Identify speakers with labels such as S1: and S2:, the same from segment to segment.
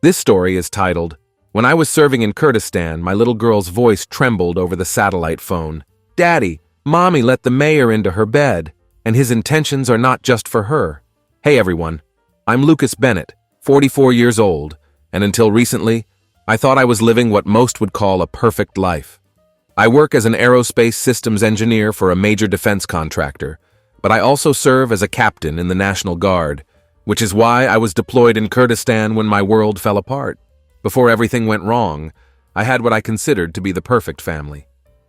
S1: This story is titled, "When I was serving in Kurdistan, my little girl's voice trembled over the satellite phone. Daddy, Mommy let the mayor into her bed, and his intentions are not just for her." Hey everyone, I'm Lucas Bennett, 44 years old, and until recently, I thought I was living what most would call a perfect life. I work as an aerospace systems engineer for a major defense contractor, but I also serve as a captain in the National Guard, which is why I was deployed in Kurdistan when my world fell apart. Before everything went wrong, I had what I considered to be the perfect family.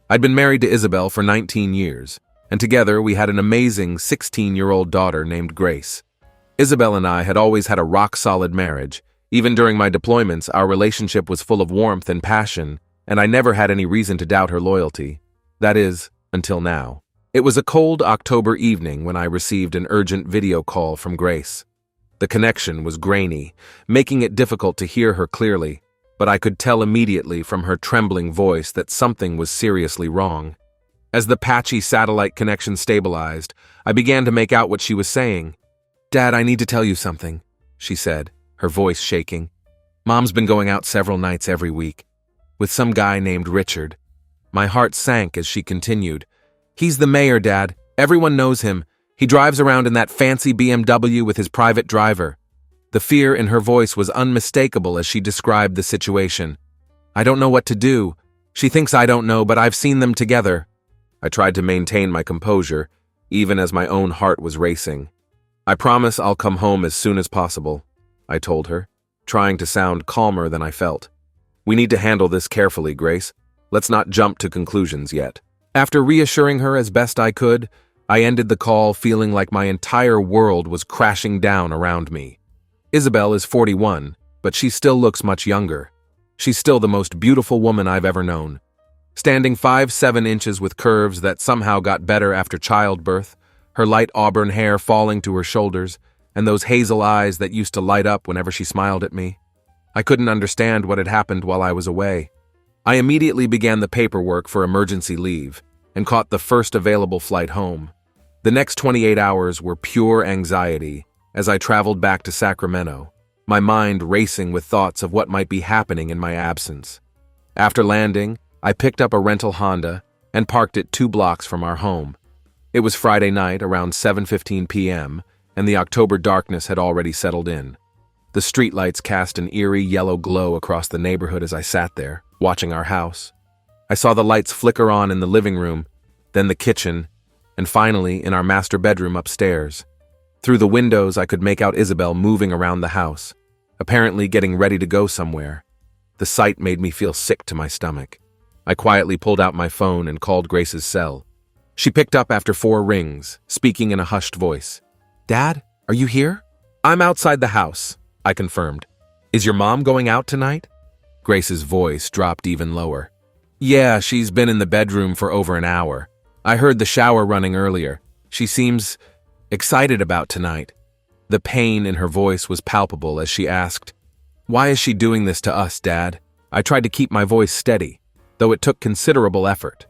S1: I'd been married to Isabel for 19 years, and together we had an amazing 16-year-old daughter named Grace. Isabel and I had always had a rock-solid marriage. Even during my deployments, our relationship was full of warmth and passion, and I never had any reason to doubt her loyalty. That is, until now. It was a cold October evening when I received an urgent video call from Grace. The connection was grainy, making it difficult to hear her clearly, but I could tell immediately from her trembling voice that something was seriously wrong. As the patchy satellite connection stabilized, I began to make out what she was saying. "Dad, I need to tell you something," she said, her voice shaking. "Mom's been going out several nights every week, with some guy named Richard." My heart sank as she continued. "He's the mayor, Dad. Everyone knows him. He drives around in that fancy BMW with his private driver." The fear in her voice was unmistakable as she described the situation. "I don't know what to do. She thinks I don't know, but I've seen them together." I tried to maintain my composure, even as my own heart was racing. "I promise I'll come home as soon as possible," I told her, trying to sound calmer than I felt. "We need to handle this carefully, Grace. Let's not jump to conclusions yet." After reassuring her as best I could, I ended the call feeling like my entire world was crashing down around me. Isabel is 41, but she still looks much younger. She's still the most beautiful woman I've ever known. Standing 5'7" inches with curves that somehow got better after childbirth, her light auburn hair falling to her shoulders, and those hazel eyes that used to light up whenever she smiled at me. I couldn't understand what had happened while I was away. I immediately began the paperwork for emergency leave and caught the first available flight home. The next 28 hours were pure anxiety as I traveled back to Sacramento, my mind racing with thoughts of what might be happening in my absence. After landing, I picked up a rental Honda and parked it 2 blocks from our home. It was Friday night around 7:15 p.m., and the October darkness had already settled in. The streetlights cast an eerie yellow glow across the neighborhood as I sat there, watching our house. I saw the lights flicker on in the living room, then the kitchen, and finally in our master bedroom upstairs. Through the windows, I could make out Isabel moving around the house, apparently getting ready to go somewhere. The sight made me feel sick to my stomach. I quietly pulled out my phone and called Grace's cell. She picked up after 4 rings, speaking in a hushed voice. "Dad, are you here?" "I'm outside the house," I confirmed. "Is your mom going out tonight?" Grace's voice dropped even lower. "Yeah, she's been in the bedroom for over an hour. I heard the shower running earlier. She seems excited about tonight." The pain in her voice was palpable as she asked, "Why is she doing this to us, Dad?" I tried to keep my voice steady, though it took considerable effort.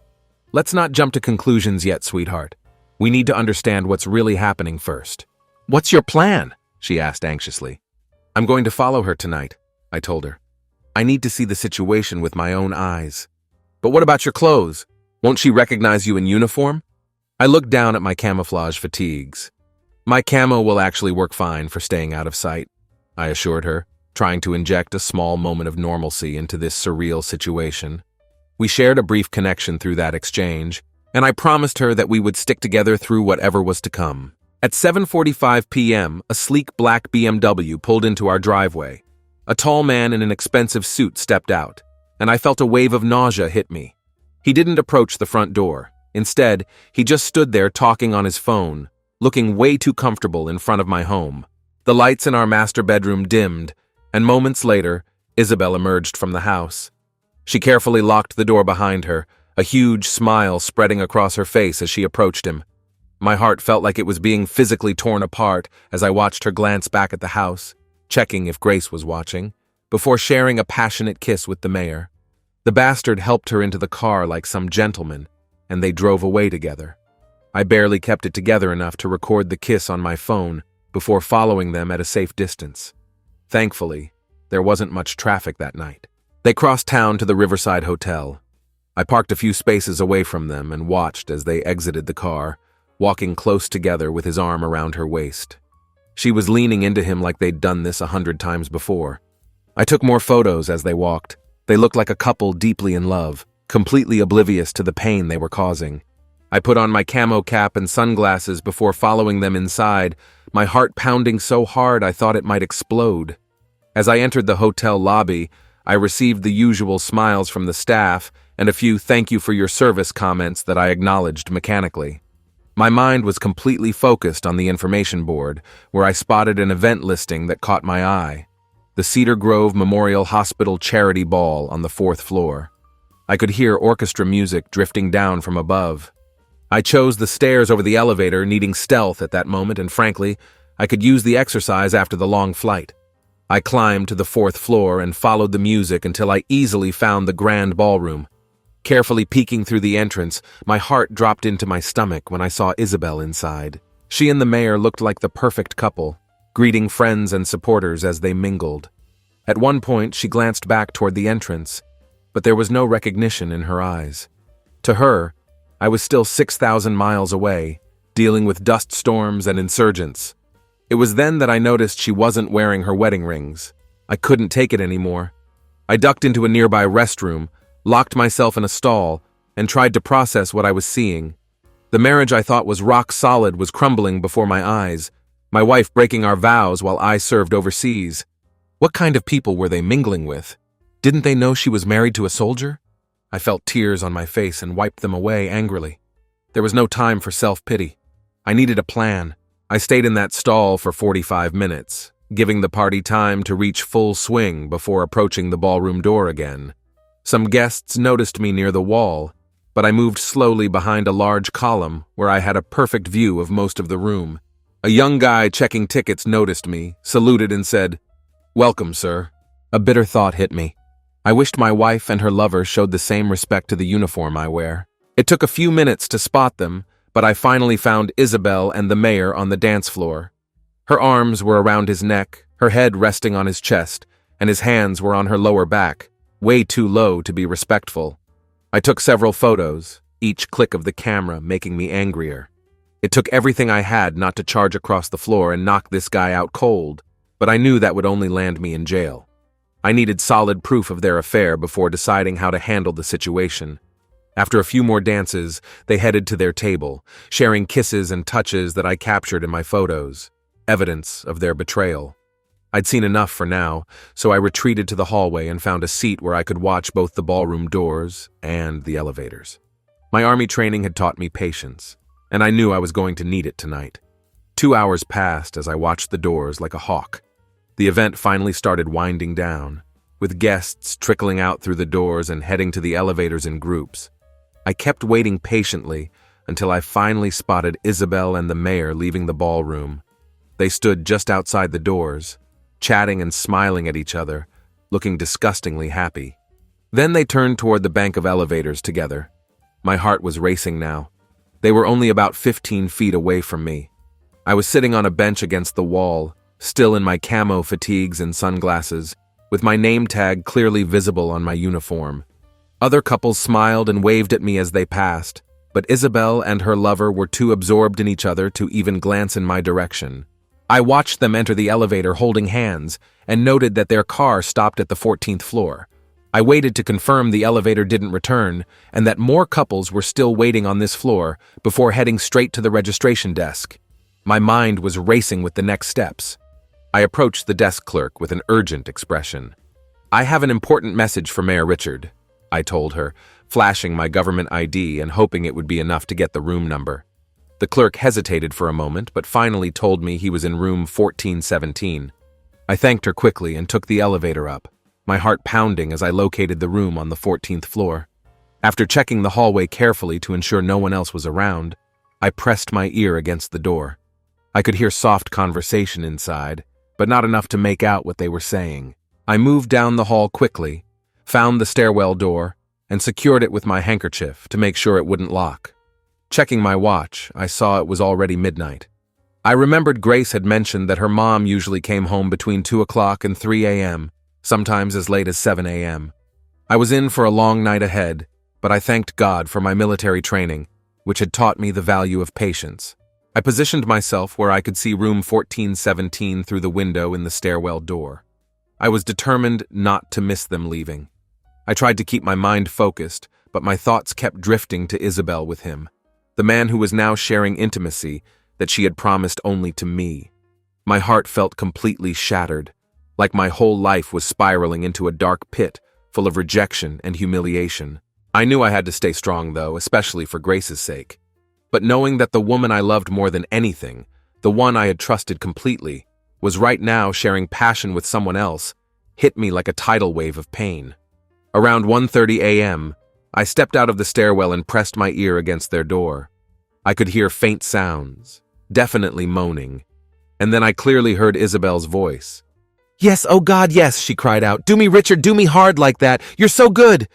S1: "Let's not jump to conclusions yet, sweetheart. We need to understand what's really happening first." "What's your plan?" she asked anxiously. "I'm going to follow her tonight," I told her. "I need to see the situation with my own eyes." "But what about your clothes? Won't she recognize you in uniform?" I looked down at my camouflage fatigues. "My camo will actually work fine for staying out of sight," I assured her, trying to inject a small moment of normalcy into this surreal situation. We shared a brief connection through that exchange, and I promised her that we would stick together through whatever was to come. At 7:45 p.m., a sleek black BMW pulled into our driveway. A tall man in an expensive suit stepped out, and I felt a wave of nausea hit me. He didn't approach the front door. Instead, he just stood there talking on his phone, looking way too comfortable in front of my home. The lights in our master bedroom dimmed, and moments later, Isabel emerged from the house. She carefully locked the door behind her, a huge smile spreading across her face as she approached him. My heart felt like it was being physically torn apart as I watched her glance back at the house, checking if Grace was watching, before sharing a passionate kiss with the mayor. The bastard helped her into the car like some gentleman, and they drove away together. I barely kept it together enough to record the kiss on my phone before following them at a safe distance. Thankfully, there wasn't much traffic that night. They crossed town to the Riverside Hotel. I parked a few spaces away from them and watched as they exited the car, walking close together with his arm around her waist. She was leaning into him like they'd done this 100 times before. I took more photos as they walked. They looked like a couple deeply in love, completely oblivious to the pain they were causing. I put on my camo cap and sunglasses before following them inside, my heart pounding so hard I thought it might explode. As I entered the hotel lobby, I received the usual smiles from the staff and a few "thank you for your service" comments that I acknowledged mechanically. My mind was completely focused on the information board, where I spotted an event listing that caught my eye: the Cedar Grove Memorial Hospital Charity Ball on the 4th floor. I could hear orchestra music drifting down from above. I chose the stairs over the elevator, needing stealth at that moment, and frankly, I could use the exercise after the long flight. I climbed to the 4th floor and followed the music until I easily found the grand ballroom. Carefully peeking through the entrance, my heart dropped into my stomach when I saw Isabel inside. She and the mayor looked like the perfect couple, greeting friends and supporters as they mingled. At one point, she glanced back toward the entrance, but there was no recognition in her eyes. To her, I was still 6,000 miles away, dealing with dust storms and insurgents. It was then that I noticed she wasn't wearing her wedding rings. I couldn't take it anymore. I ducked into a nearby restroom, locked myself in a stall, and tried to process what I was seeing. The marriage I thought was rock solid was crumbling before my eyes, my wife breaking our vows while I served overseas. What kind of people were they mingling with? Didn't they know she was married to a soldier? I felt tears on my face and wiped them away angrily. There was no time for self-pity. I needed a plan. I stayed in that stall for 45 minutes, giving the party time to reach full swing before approaching the ballroom door again. Some guests noticed me near the wall, but I moved slowly behind a large column where I had a perfect view of most of the room. A young guy checking tickets noticed me, saluted and said, "Welcome, sir." A bitter thought hit me. I wished my wife and her lover showed the same respect to the uniform I wear. It took a few minutes to spot them, but I finally found Isabel and the mayor on the dance floor. Her arms were around his neck, her head resting on his chest, and his hands were on her lower back, way too low to be respectful. I took several photos, each click of the camera making me angrier. It took everything I had not to charge across the floor and knock this guy out cold, but I knew that would only land me in jail. I needed solid proof of their affair before deciding how to handle the situation. After a few more dances, they headed to their table, sharing kisses and touches that I captured in my photos, evidence of their betrayal. I'd seen enough for now, so I retreated to the hallway and found a seat where I could watch both the ballroom doors and the elevators. My army training had taught me patience, and I knew I was going to need it tonight. 2 hours passed as I watched the doors like a hawk. The event finally started winding down, with guests trickling out through the doors and heading to the elevators in groups. I kept waiting patiently until I finally spotted Isabel and the mayor leaving the ballroom. They stood just outside the doors, chatting and smiling at each other, looking disgustingly happy. Then they turned toward the bank of elevators together. My heart was racing now. They were only about 15 feet away from me. I was sitting on a bench against the wall, still in my camo fatigues and sunglasses, with my name tag clearly visible on my uniform. Other couples smiled and waved at me as they passed, but Isabel and her lover were too absorbed in each other to even glance in my direction. I watched them enter the elevator holding hands and noted that their car stopped at the 14th floor. I waited to confirm the elevator didn't return and that more couples were still waiting on this floor before heading straight to the registration desk. My mind was racing with the next steps. I approached the desk clerk with an urgent expression. "I have an important message for Mayor Richard," I told her, flashing my government ID and hoping it would be enough to get the room number. The clerk hesitated for a moment, but finally told me he was in room 1417. I thanked her quickly and took the elevator up, my heart pounding as I located the room on the 14th floor. After checking the hallway carefully to ensure no one else was around, I pressed my ear against the door. I could hear soft conversation inside, but not enough to make out what they were saying. I moved down the hall quickly, found the stairwell door, and secured it with my handkerchief to make sure it wouldn't lock. Checking my watch, I saw it was already midnight. I remembered Grace had mentioned that her mom usually came home between 2 o'clock and 3 a.m., sometimes as late as 7 a.m. I was in for a long night ahead, but I thanked God for my military training, which had taught me the value of patience. I positioned myself where I could see room 1417 through the window in the stairwell door. I was determined not to miss them leaving. I tried to keep my mind focused, but my thoughts kept drifting to Isabel with him, the man who was now sharing intimacy that she had promised only to me. My heart felt completely shattered, like my whole life was spiraling into a dark pit full of rejection and humiliation. I knew I had to stay strong, though, especially for Grace's sake. But knowing that the woman I loved more than anything, the one I had trusted completely, was right now sharing passion with someone else, hit me like a tidal wave of pain. Around 1:30 a.m., I stepped out of the stairwell and pressed my ear against their door. I could hear faint sounds, definitely moaning, and then I clearly heard Isabel's voice. "Yes, oh God, yes," she cried out. "Do me, Richard, do me hard like that. You're so good."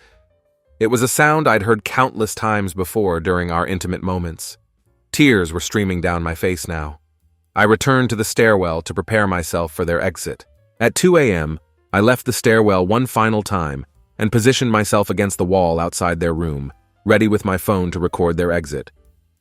S1: It was a sound I'd heard countless times before during our intimate moments. Tears were streaming down my face now. I returned to the stairwell to prepare myself for their exit. At 2 a.m., I left the stairwell one final time and positioned myself against the wall outside their room, ready with my phone to record their exit.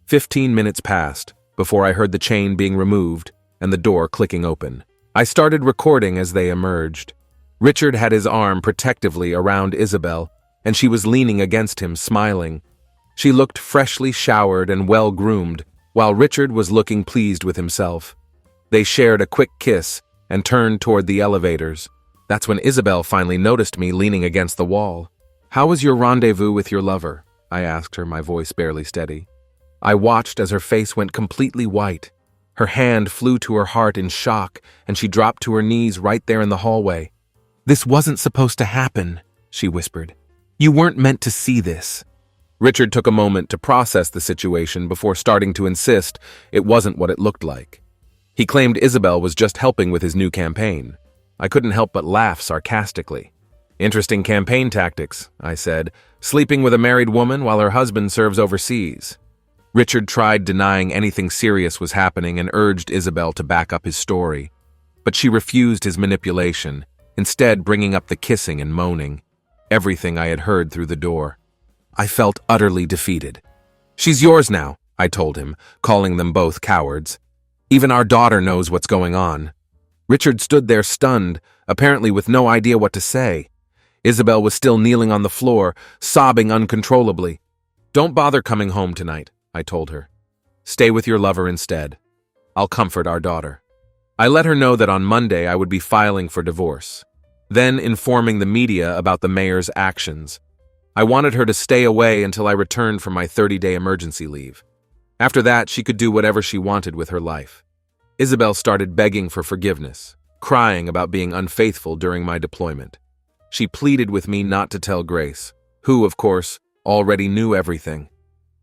S1: 15 minutes passed before I heard the chain being removed and the door clicking open. I started recording as they emerged. Richard had his arm protectively around Isabel, and she was leaning against him, smiling. She looked freshly showered and well-groomed, while Richard was looking pleased with himself. They shared a quick kiss and turned toward the elevators. That's when Isabel finally noticed me leaning against the wall. "How was your rendezvous with your lover?" I asked her, my voice barely steady. I watched as her face went completely white. Her hand flew to her heart in shock, and she dropped to her knees right there in the hallway. "This wasn't supposed to happen," she whispered. "You weren't meant to see this." Richard took a moment to process the situation before starting to insist it wasn't what it looked like. He claimed Isabel was just helping with his new campaign. I couldn't help but laugh sarcastically. "Interesting campaign tactics," I said, "sleeping with a married woman while her husband serves overseas." Richard tried denying anything serious was happening and urged Isabel to back up his story. But she refused his manipulation, instead bringing up the kissing and moaning, everything I had heard through the door. I felt utterly defeated. "She's yours now," I told him, calling them both cowards. "Even our daughter knows what's going on." Richard stood there stunned, apparently with no idea what to say. Isabel was still kneeling on the floor, sobbing uncontrollably. "Don't bother coming home tonight," I told her. "Stay with your lover instead. I'll comfort our daughter." I let her know that on Monday I would be filing for divorce, then informing the media about the mayor's actions. I wanted her to stay away until I returned from my 30-day emergency leave. After that, she could do whatever she wanted with her life. Isabel started begging for forgiveness, crying about being unfaithful during my deployment. She pleaded with me not to tell Grace, who, of course, already knew everything.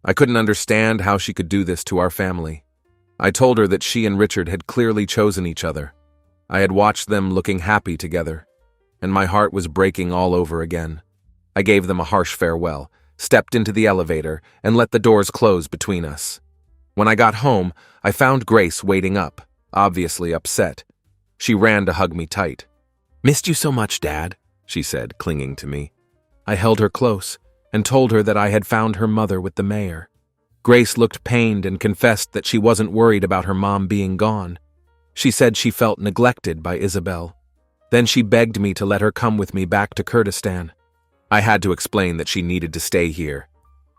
S1: I couldn't understand how she could do this to our family. I told her that she and Richard had clearly chosen each other. I had watched them looking happy together, and my heart was breaking all over again. I gave them a harsh farewell, stepped into the elevator, and let the doors close between us. When I got home, I found Grace waiting up, obviously upset. She ran to hug me tight. "Missed you so much, Dad," she said, clinging to me. I held her close and told her that I had found her mother with the mayor. Grace looked pained and confessed that she wasn't worried about her mom being gone. She said she felt neglected by Isabel. Then she begged me to let her come with me back to Kurdistan. I had to explain that she needed to stay here.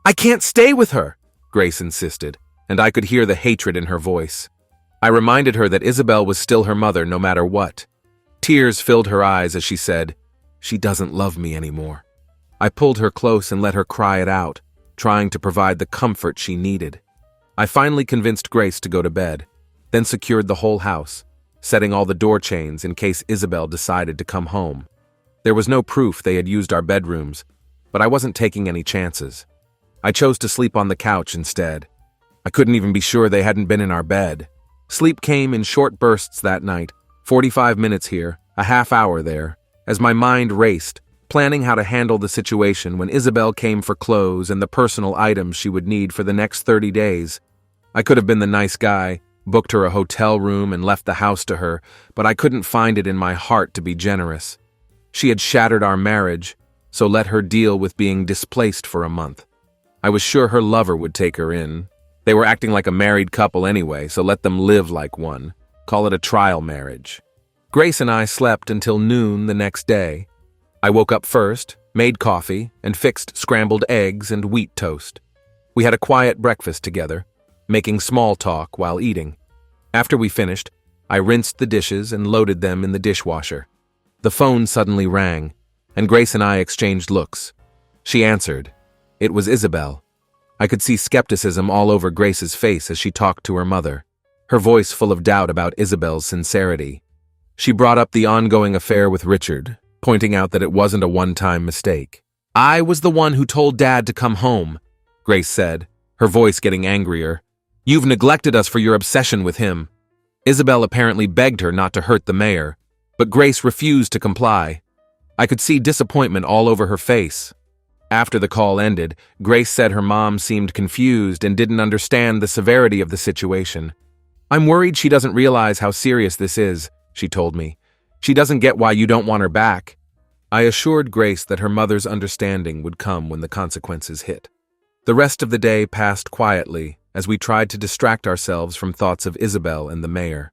S1: "I can't stay with her," Grace insisted, and I could hear the hatred in her voice. I reminded her that Isabel was still her mother no matter what. Tears filled her eyes as she said, "She doesn't love me anymore." I pulled her close and let her cry it out, trying to provide the comfort she needed. I finally convinced Grace to go to bed, then secured the whole house, setting all the door chains in case Isabel decided to come home. There was no proof they had used our bedrooms, but I wasn't taking any chances. I chose to sleep on the couch instead. I couldn't even be sure they hadn't been in our bed. Sleep came in short bursts that night, 45 minutes here, a half hour there, as my mind raced, planning how to handle the situation when Isabel came for clothes and the personal items she would need for the next 30 days. I could have been the nice guy, booked her a hotel room and left the house to her, but I couldn't find it in my heart to be generous. She had shattered our marriage, so let her deal with being displaced for a month. I was sure her lover would take her in. They were acting like a married couple anyway, so let them live like one. Call it a trial marriage. Grace and I slept until noon the next day. I woke up first, made coffee, and fixed scrambled eggs and wheat toast. We had a quiet breakfast together, making small talk while eating. After we finished, I rinsed the dishes and loaded them in the dishwasher. The phone suddenly rang, and Grace and I exchanged looks. She answered. It was Isabel. I could see skepticism all over Grace's face as she talked to her mother, her voice full of doubt about Isabel's sincerity. She brought up the ongoing affair with Richard, pointing out that it wasn't a one-time mistake. I was the one who told Dad to come home, Grace said, her voice getting angrier. You've neglected us for your obsession with him. Isabel apparently begged her not to hurt the mayor, but Grace refused to comply. I could see disappointment all over her face. After the call ended, Grace said her mom seemed confused and didn't understand the severity of the situation. I'm worried she doesn't realize how serious this is, she told me. She doesn't get why you don't want her back. I assured Grace that her mother's understanding would come when the consequences hit. The rest of the day passed quietly as we tried to distract ourselves from thoughts of Isabel and the mayor.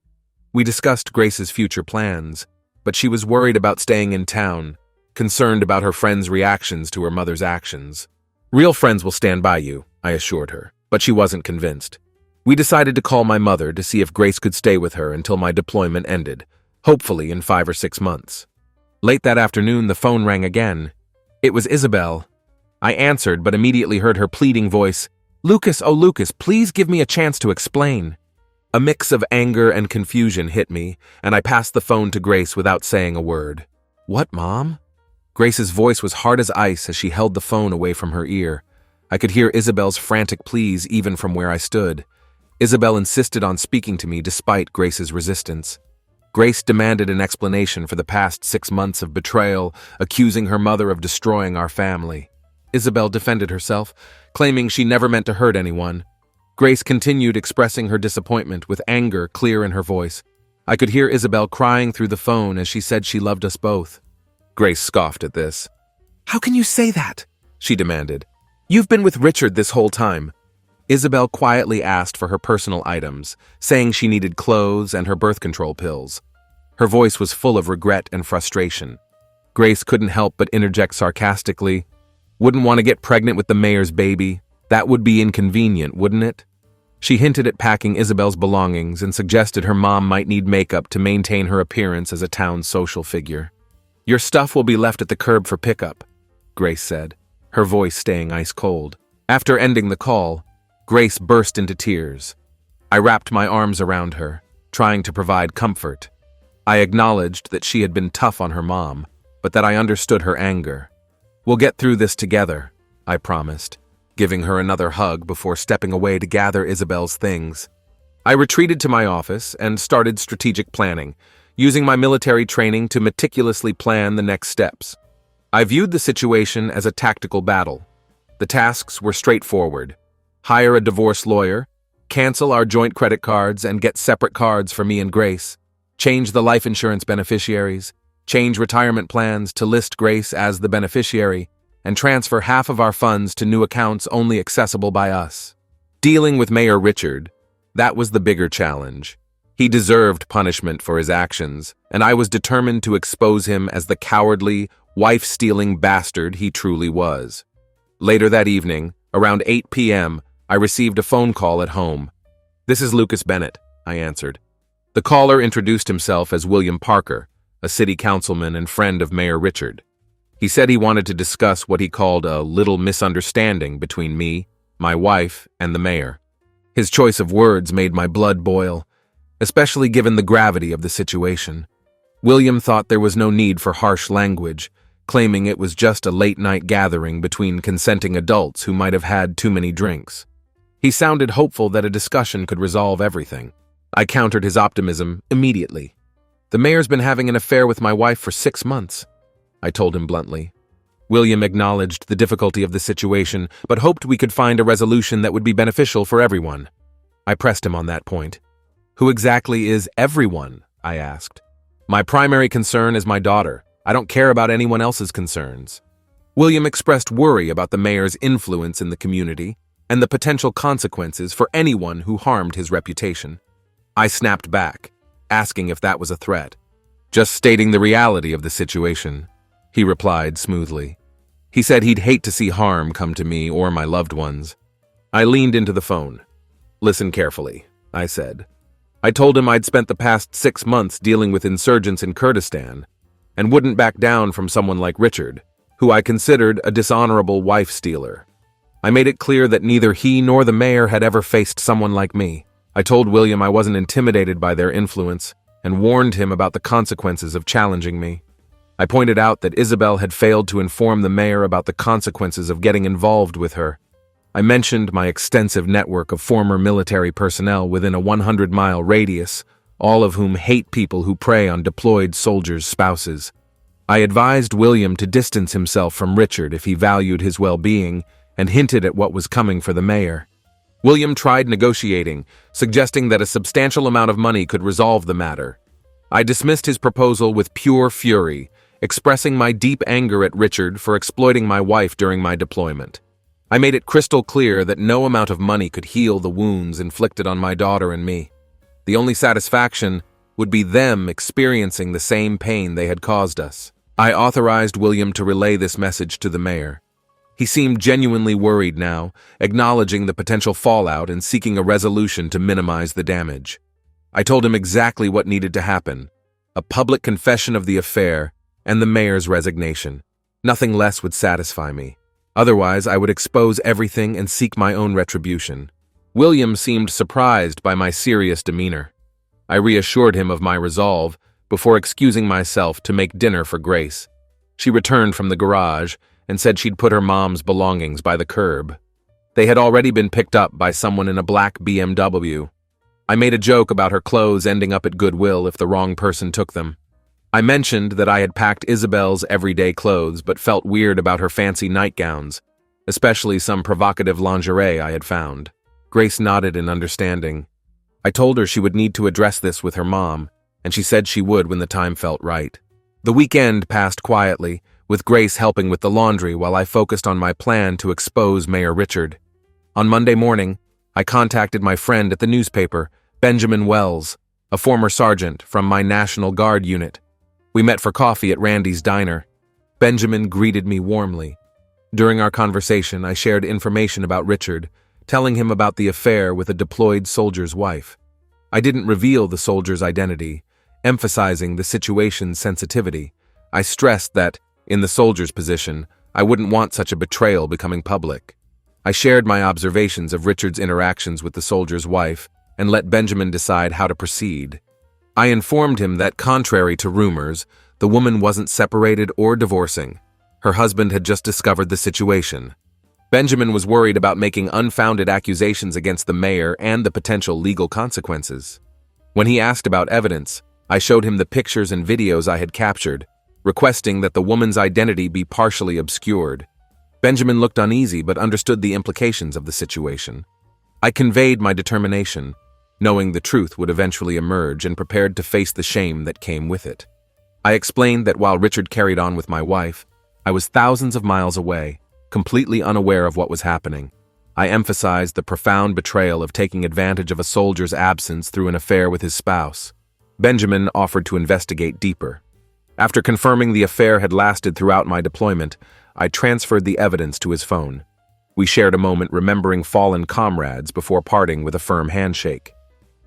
S1: We discussed Grace's future plans, but she was worried about staying in town, concerned about her friends' reactions to her mother's actions. Real friends will stand by you, I assured her, but she wasn't convinced. We decided to call my mother to see if Grace could stay with her until my deployment ended, hopefully in 5 or 6 months. Late that afternoon, the phone rang again. It was Isabel. I answered, but immediately heard her pleading voice, Lucas, oh Lucas, please give me a chance to explain. A mix of anger and confusion hit me, and I passed the phone to Grace without saying a word. What, Mom? Grace's voice was hard as ice as she held the phone away from her ear. I could hear Isabel's frantic pleas even from where I stood. Isabel insisted on speaking to me despite Grace's resistance. Grace demanded an explanation for the past 6 months of betrayal, accusing her mother of destroying our family. Isabel defended herself, claiming she never meant to hurt anyone. Grace continued expressing her disappointment with anger clear in her voice. I could hear Isabel crying through the phone as she said she loved us both. Grace scoffed at this. How can you say that? She demanded. You've been with Richard this whole time. Isabel quietly asked for her personal items, saying she needed clothes and her birth control pills. Her voice was full of regret and frustration. Grace couldn't help but interject sarcastically. Wouldn't want to get pregnant with the mayor's baby. That would be inconvenient, wouldn't it? She hinted at packing Isabel's belongings and suggested her mom might need makeup to maintain her appearance as a town social figure. Your stuff will be left at the curb for pickup, Grace said, her voice staying ice cold. After ending the call, Grace burst into tears. I wrapped my arms around her, trying to provide comfort. I acknowledged that she had been tough on her mom, but that I understood her anger. We'll get through this together, I promised, giving her another hug before stepping away to gather Isabel's things. I retreated to my office and started strategic planning, using my military training to meticulously plan the next steps. I viewed the situation as a tactical battle. The tasks were straightforward. Hire a divorce lawyer, cancel our joint credit cards and get separate cards for me and Grace, change the life insurance beneficiaries, change retirement plans to list Grace as the beneficiary, and transfer half of our funds to new accounts only accessible by us. Dealing with Mayor Richard, that was the bigger challenge. He deserved punishment for his actions, and I was determined to expose him as the cowardly, wife-stealing bastard he truly was. Later that evening, around 8 p.m., I received a phone call at home. This is Lucas Bennett, I answered. The caller introduced himself as William Parker, a city councilman and friend of Mayor Richard. He said he wanted to discuss what he called a little misunderstanding between me, my wife, and the mayor. His choice of words made my blood boil, especially given the gravity of the situation. William thought there was no need for harsh language, claiming it was just a late-night gathering between consenting adults who might have had too many drinks. He sounded hopeful that a discussion could resolve everything. I countered his optimism immediately. The mayor's been having an affair with my wife for 6 months, I told him bluntly. William acknowledged the difficulty of the situation, but hoped we could find a resolution that would be beneficial for everyone. I pressed him on that point. Who exactly is everyone? I asked. My primary concern is my daughter, I don't care about anyone else's concerns. William expressed worry about the mayor's influence in the community and the potential consequences for anyone who harmed his reputation. I snapped back, asking if that was a threat. Just stating the reality of the situation, he replied smoothly. He said he'd hate to see harm come to me or my loved ones. I leaned into the phone. Listen carefully, I said. I told him I'd spent the past 6 months dealing with insurgents in Kurdistan and wouldn't back down from someone like Richard, who I considered a dishonorable wife-stealer. I made it clear that neither he nor the mayor had ever faced someone like me. I told William I wasn't intimidated by their influence and warned him about the consequences of challenging me. I pointed out that Isabel had failed to inform the mayor about the consequences of getting involved with her. I mentioned my extensive network of former military personnel within a 100-mile radius, all of whom hate people who prey on deployed soldiers' spouses. I advised William to distance himself from Richard if he valued his well-being and hinted at what was coming for the mayor. William tried negotiating, suggesting that a substantial amount of money could resolve the matter. I dismissed his proposal with pure fury, expressing my deep anger at Richard for exploiting my wife during my deployment. I made it crystal clear that no amount of money could heal the wounds inflicted on my daughter and me. The only satisfaction would be them experiencing the same pain they had caused us. I authorized William to relay this message to the mayor. He seemed genuinely worried now, acknowledging the potential fallout and seeking a resolution to minimize the damage. I told him exactly what needed to happen: a public confession of the affair and the mayor's resignation. Nothing less would satisfy me. Otherwise, I would expose everything and seek my own retribution. William seemed surprised by my serious demeanor. I reassured him of my resolve before excusing myself to make dinner for Grace. She returned from the garage and said she'd put her mom's belongings by the curb. They had already been picked up by someone in a black BMW. I made a joke about her clothes ending up at Goodwill if the wrong person took them. I mentioned that I had packed Isabel's everyday clothes but felt weird about her fancy nightgowns, especially some provocative lingerie I had found. Grace nodded in understanding. I told her she would need to address this with her mom, and she said she would when the time felt right. The weekend passed quietly, with Grace helping with the laundry while I focused on my plan to expose Mayor Richard. On Monday morning, I contacted my friend at the newspaper, Benjamin Wells, a former sergeant from my National Guard unit. We met for coffee at Randy's diner. Benjamin greeted me warmly. During our conversation, I shared information about Richard, telling him about the affair with a deployed soldier's wife. I didn't reveal the soldier's identity, emphasizing the situation's sensitivity. I stressed that, in the soldier's position, I wouldn't want such a betrayal becoming public. I shared my observations of Richard's interactions with the soldier's wife and let Benjamin decide how to proceed. I informed him that, contrary to rumors, the woman wasn't separated or divorcing. Her husband had just discovered the situation. Benjamin was worried about making unfounded accusations against the mayor and the potential legal consequences. When he asked about evidence, I showed him the pictures and videos I had captured, requesting that the woman's identity be partially obscured. Benjamin looked uneasy but understood the implications of the situation. I conveyed my determination, knowing the truth would eventually emerge, and prepared to face the shame that came with it. I explained that while Richard carried on with my wife, I was thousands of miles away, completely unaware of what was happening. I emphasized the profound betrayal of taking advantage of a soldier's absence through an affair with his spouse. Benjamin offered to investigate deeper. After confirming the affair had lasted throughout my deployment, I transferred the evidence to his phone. We shared a moment remembering fallen comrades before parting with a firm handshake.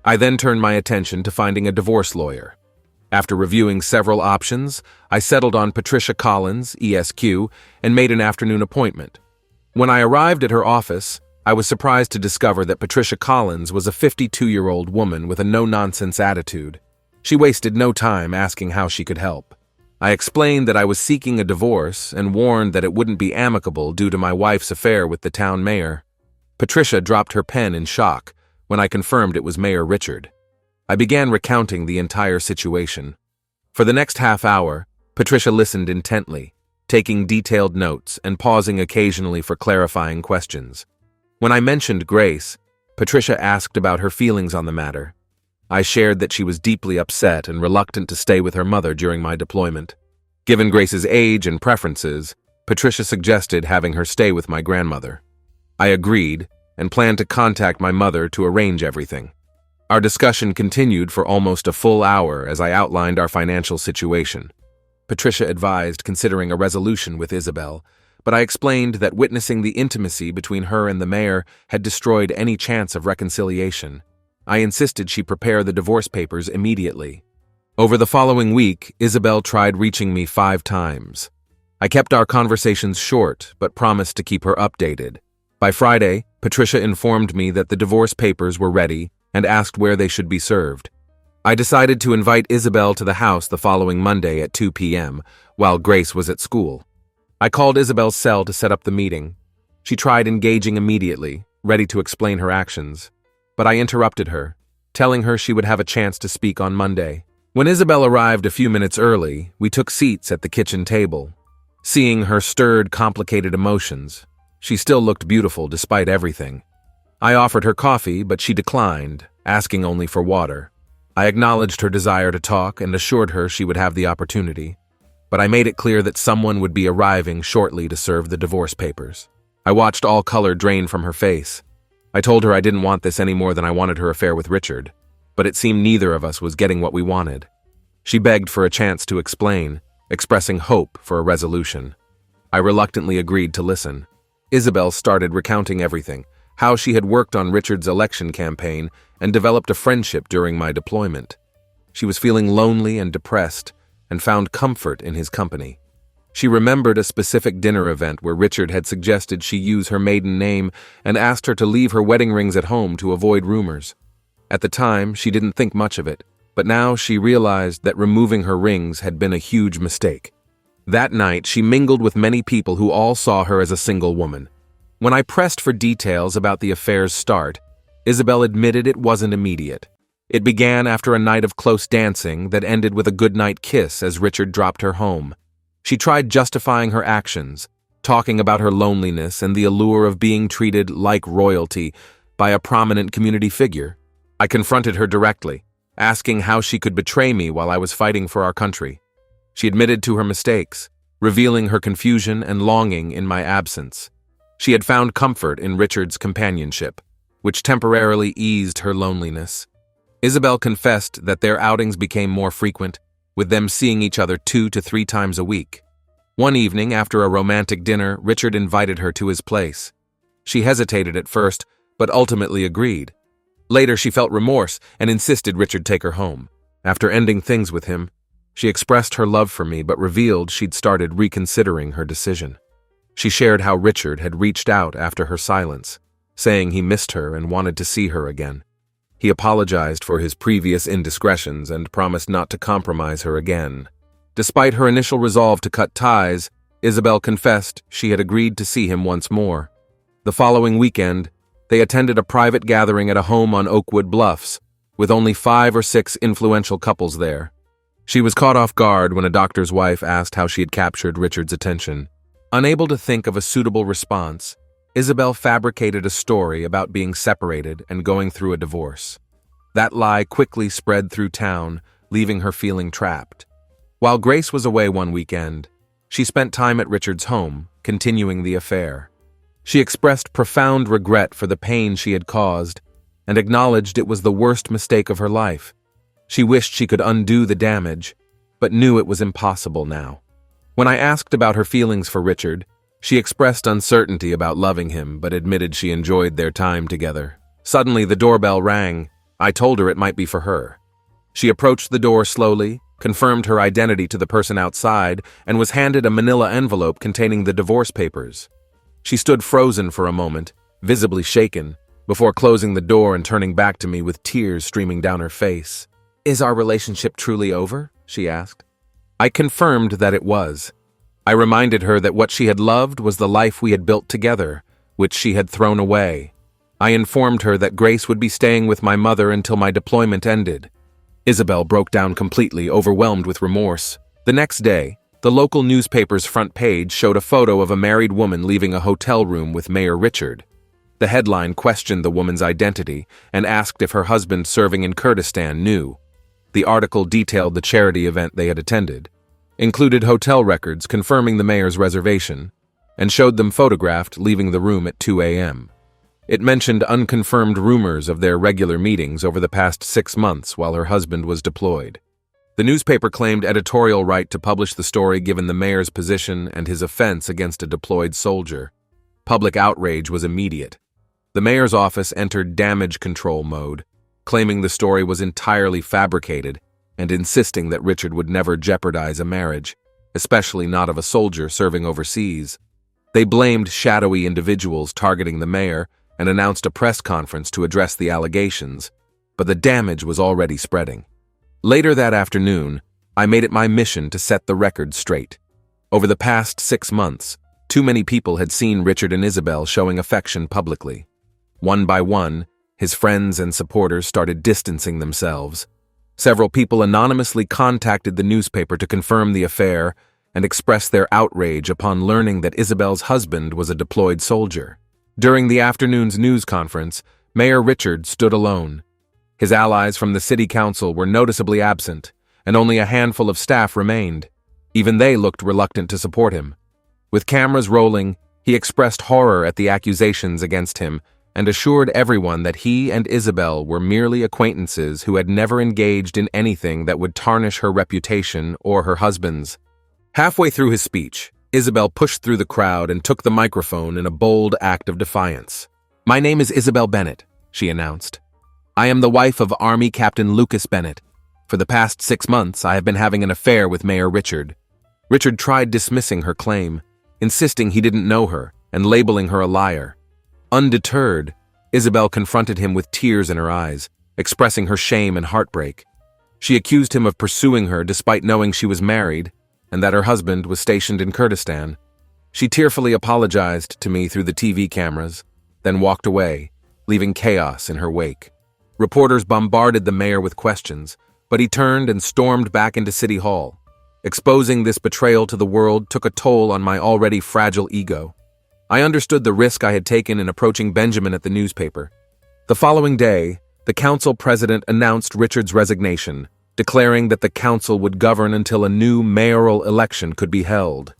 S1: I then turned my attention to finding a divorce lawyer. After reviewing several options, I settled on Patricia Collins, ESQ, and made an afternoon appointment. When I arrived at her office, I was surprised to discover that Patricia Collins was a 52-year-old woman with a no-nonsense attitude. She wasted no time asking how she could help. I explained that I was seeking a divorce and warned that it wouldn't be amicable due to my wife's affair with the town mayor. Patricia dropped her pen in shock when I confirmed it was Mayor Richard. I began recounting the entire situation. For the next half hour, Patricia listened intently, taking detailed notes and pausing occasionally for clarifying questions. When I mentioned Grace, Patricia asked about her feelings on the matter. I shared that she was deeply upset and reluctant to stay with her mother during my deployment. Given Grace's age and preferences, Patricia suggested having her stay with my grandmother. I agreed and planned to contact my mother to arrange everything. Our discussion continued for almost a full hour as I outlined our financial situation. Patricia advised considering a resolution with Isabel, but I explained that witnessing the intimacy between her and the mayor had destroyed any chance of reconciliation. I insisted she prepare the divorce papers immediately. Over the following week, Isabel tried reaching me 5 times. I kept our conversations short, but promised to keep her updated. By Friday, Patricia informed me that the divorce papers were ready and asked where they should be served. I decided to invite Isabel to the house the following Monday at 2 p.m., while Grace was at school. I called Isabel's cell to set up the meeting. She tried engaging immediately, ready to explain her actions, but I interrupted her, telling her she would have a chance to speak on Monday. When Isabel arrived a few minutes early, we took seats at the kitchen table. Seeing her stirred complicated emotions, she still looked beautiful despite everything. I offered her coffee, but she declined, asking only for water. I acknowledged her desire to talk and assured her she would have the opportunity, but I made it clear that someone would be arriving shortly to serve the divorce papers. I watched all color drain from her face. I told her I didn't want this any more than I wanted her affair with Richard, but it seemed neither of us was getting what we wanted. She begged for a chance to explain, expressing hope for a resolution. I reluctantly agreed to listen. Isabel started recounting everything, how she had worked on Richard's election campaign and developed a friendship during my deployment. She was feeling lonely and depressed and found comfort in his company. She remembered a specific dinner event where Richard had suggested she use her maiden name and asked her to leave her wedding rings at home to avoid rumors. At the time, she didn't think much of it, but now she realized that removing her rings had been a huge mistake. That night, she mingled with many people who all saw her as a single woman. When I pressed for details about the affair's start, Isabel admitted it wasn't immediate. It began after a night of close dancing that ended with a goodnight kiss as Richard dropped her home. She tried justifying her actions, talking about her loneliness and the allure of being treated like royalty by a prominent community figure. I confronted her directly, asking how she could betray me while I was fighting for our country. She admitted to her mistakes, revealing her confusion and longing in my absence. She had found comfort in Richard's companionship, which temporarily eased her loneliness. Isabel confessed that their outings became more frequent, with them seeing each other 2 to 3 times a week. One evening, after a romantic dinner, Richard invited her to his place. She hesitated at first, but ultimately agreed. Later, she felt remorse and insisted Richard take her home. After ending things with him, she expressed her love for me but revealed she'd started reconsidering her decision. She shared how Richard had reached out after her silence, saying he missed her and wanted to see her again. He apologized for his previous indiscretions and promised not to compromise her again. Despite her initial resolve to cut ties, Isabel confessed she had agreed to see him once more. The following weekend, they attended a private gathering at a home on Oakwood Bluffs, with only 5 or 6 influential couples there. She was caught off guard when a doctor's wife asked how she had captured Richard's attention. Unable to think of a suitable response, Isabel fabricated a story about being separated and going through a divorce. That lie quickly spread through town, leaving her feeling trapped. While Grace was away one weekend, she spent time at Richard's home, continuing the affair. She expressed profound regret for the pain she had caused and acknowledged it was the worst mistake of her life. She wished she could undo the damage, but knew it was impossible now. When I asked about her feelings for Richard, she expressed uncertainty about loving him but admitted she enjoyed their time together. Suddenly, the doorbell rang. I told her it might be for her. She approached the door slowly, confirmed her identity to the person outside, and was handed a manila envelope containing the divorce papers. She stood frozen for a moment, visibly shaken, before closing the door and turning back to me with tears streaming down her face. "Is our relationship truly over?" she asked. I confirmed that it was. I reminded her that what she had loved was the life we had built together, which she had thrown away. I informed her that Grace would be staying with my mother until my deployment ended. Isabel broke down completely, overwhelmed with remorse. The next day, the local newspaper's front page showed a photo of a married woman leaving a hotel room with Mayor Richard. The headline questioned the woman's identity and asked if her husband serving in Kurdistan knew. The article detailed the charity event they had attended. included hotel records confirming the mayor's reservation, and showed them photographed leaving the room at 2 a.m. It mentioned unconfirmed rumors of their regular meetings over the past 6 months while her husband was deployed. The newspaper claimed editorial right to publish the story given the mayor's position and his offense against a deployed soldier. Public outrage was immediate. The mayor's office entered damage control mode, claiming the story was entirely fabricated and insisting that Richard would never jeopardize a marriage, especially not of a soldier serving overseas. They blamed shadowy individuals targeting the mayor and announced a press conference to address the allegations, but the damage was already spreading. Later that afternoon, I made it my mission to set the record straight. Over the past 6 months, too many people had seen Richard and Isabel showing affection publicly. One by one, his friends and supporters started distancing themselves. Several people anonymously contacted the newspaper to confirm the affair and express their outrage upon learning that Isabel's husband was a deployed soldier. During the afternoon's news conference, Mayor Richard stood alone. His allies from the city council were noticeably absent, and only a handful of staff remained. Even they looked reluctant to support him. With cameras rolling, he expressed horror at the accusations against him and assured everyone that he and Isabel were merely acquaintances who had never engaged in anything that would tarnish her reputation or her husband's. Halfway through his speech, Isabel pushed through the crowd and took the microphone in a bold act of defiance. "My name is Isabel Bennett," she announced. "I am the wife of Army Captain Lucas Bennett. For the past 6 months, I have been having an affair with Mayor Richard." Richard tried dismissing her claim, insisting he didn't know her and labeling her a liar. Undeterred, Isabel confronted him with tears in her eyes, expressing her shame and heartbreak. She accused him of pursuing her despite knowing she was married and that her husband was stationed in Kurdistan. She tearfully apologized to me through the TV cameras, then walked away, leaving chaos in her wake. Reporters bombarded the mayor with questions, but he turned and stormed back into City Hall. Exposing this betrayal to the world took a toll on my already fragile ego. I understood the risk I had taken in approaching Benjamin at the newspaper. The following day, the council president announced Richard's resignation, declaring that the council would govern until a new mayoral election could be held.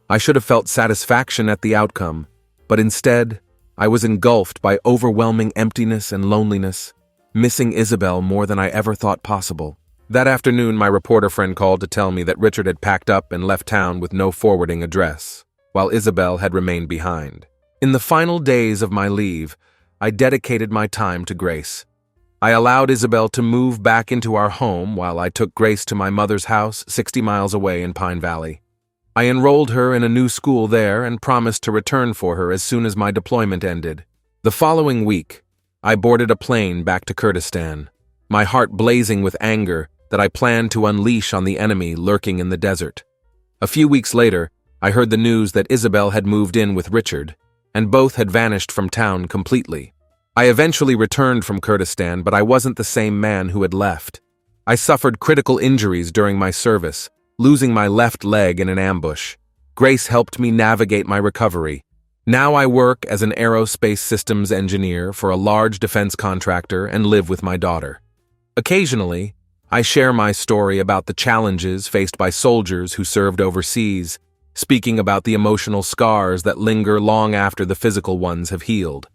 S1: I should have felt satisfaction at the outcome, but instead, I was engulfed by overwhelming emptiness and loneliness, missing Isabel more than I ever thought possible. That afternoon, my reporter friend called to tell me that Richard had packed up and left town with no forwarding address, while Isabel had remained behind. In the final days of my leave, I dedicated my time to Grace. I allowed Isabel to move back into our home while I took Grace to my mother's house 60 miles away in Pine Valley. I enrolled her in a new school there and promised to return for her as soon as my deployment ended. The following week, I boarded a plane back to Kurdistan, my heart blazing with anger that I planned to unleash on the enemy lurking in the desert. A few weeks later, I heard the news that Isabel had moved in with Richard, and both had vanished from town completely. I eventually returned from Kurdistan, but I wasn't the same man who had left. I suffered critical injuries during my service, losing my left leg in an ambush. Grace helped me navigate my recovery. Now I work as an aerospace systems engineer for a large defense contractor and live with my daughter. Occasionally, I share my story about the challenges faced by soldiers who served overseas, speaking about the emotional scars that linger long after the physical ones have healed.